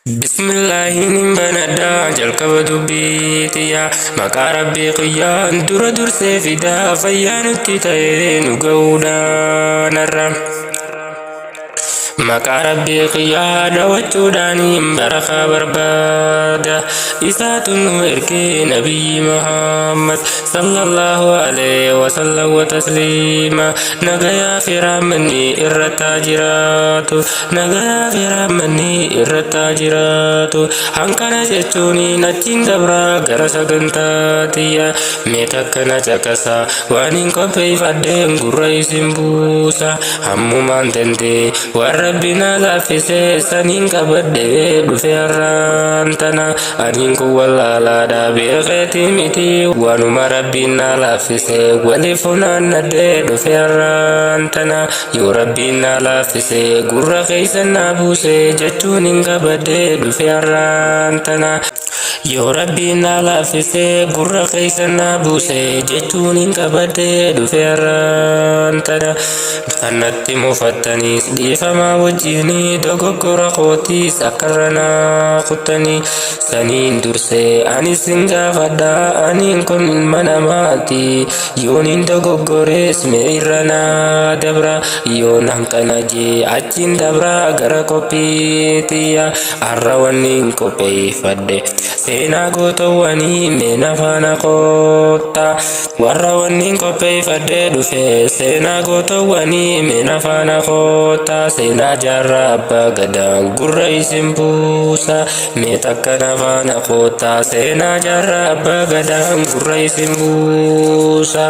بسم الله نبندا جلقب دبيتيا مقا ربي قيان در سيفدا فيان التتين قودا نرم مقا ربي قيان وجوداني برخا بربادا إسات وإركي نبي محمد صلى الله عليه وسلم وتسليما نغيا فرامني الرتاجرات نغيا فرامني الرتاجرات هنكنا جتوني نتين دبرا غرسا غنتاتيا ميتكنا جكسا وانين كوبي فدين غرأي سمبوسا همو مانتنتي وربنا لافسي سنين كبدي بفيرانتنا أنين كوالا لا دابي غيتي ميتي وانو ربنا لافسي ولفنا ندي بفيرانتنا يو ربنا لافسي غرة خيسنا بوسي جتونين كبدي بفيرانتنا يو ربنا لافسي غرة خيسنا بوسي جتونين كبدي بفيرانتنا أنت مفتني ديفما وجيني دوغوغورا خوتي سكرنا خطني سنين درسي أني سنجا فدا أني كن مناماتي يونين دوغوغوريس ميرنا دبرا يونان كنجي أجين دبرا غرا كوبيتيا أروانين كوبي فدي سينا غوتواني مينا فانا قوتا وروانين كوبي فدي دوفي سينا غوتواني mina fana khota sena jaraba gadang gurrai simbusa meta kana fana khota sena jaraba gadang gurrai simbusa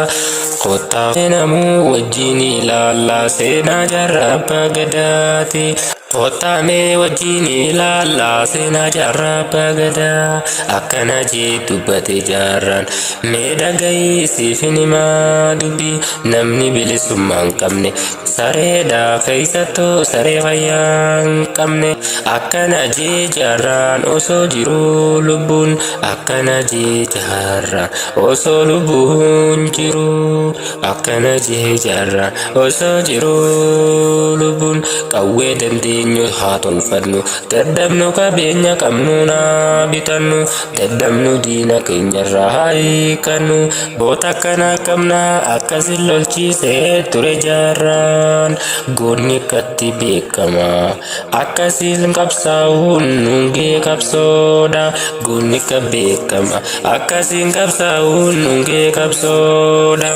khota namu wajini lalla sena jaraba gadati khota me wajini lalla sena jaraba gada akana jitu bate jaran me dagai sifini ma dubi namni bilisumman kamne sareda kaisato sare fayyan kamne akkana je jaran oso jiru lubun akkana je jaran oso lubun jiru akkana je jaran oso jiru lubun kawe dandinyo hatun fadnu dadamnu kabenya kamnuna bitannu dadamnu dina kenya rahai kanu botakana kamna akasilolchi se ture jaran goni katti bekama akasil kapsaun nunge kapsoda goni ka bekama akasil kapsaun nunge kapsoda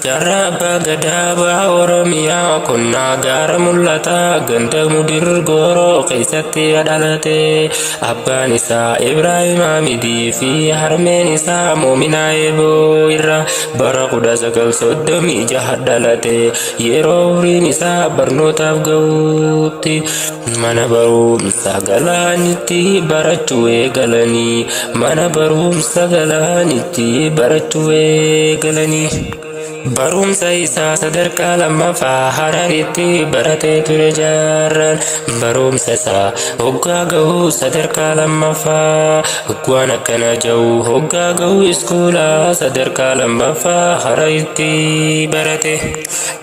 jaraba gadaba oromia kunna gara mulata ganda mudir goro kaisati adalate abbanisa ibrahim amidi fi harmenisa mu'mina ebo irra barakuda sakal sodomi jahadalate yerorin isa barnotaaf gauti mana barum sagalaniti barachuwe galani mana barum sagalaniti barachuwe galani barum saisa sadarka lama faharariti barate ture jaran barum sasa hogga gahu sadarka lama fa hogwana kana jau hogga gahu iskula sadarka lama faharariti barate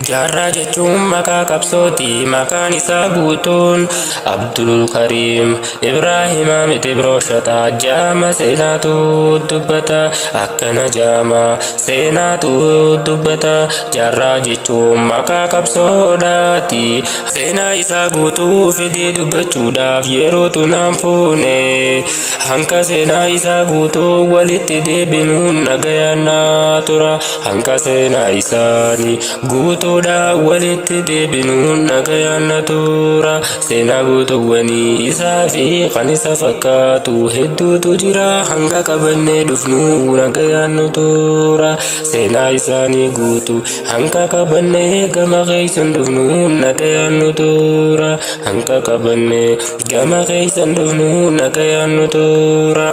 jarra jechum maka kapsoti makan isa butun abdul karim ibrahim amit broshata jama senatu dubbata akkana jama senatu dubbata jarra jechuun maqaa qabsoodhaati seenaa isaa guutuu fedhee dubbachuudhaaf yerootu naan fuune hanka seenaa isaa guutuu walitti deebinuun nagayaan naa tura hanka seenaa isaanii guutuudhaaf walitti deebinuun nagayaan na tura seenaa guutuuwwanii isaa fi kan isa fakkaatu hedduutu jira hanga qabannee dhufnuu nagayaan nu tura seenaa isaanii guutu hanka qabannee gama keeysan dhufnu nagayaan nu tura hanka qabannee gama keeysan dhufnu nagayaan nu tura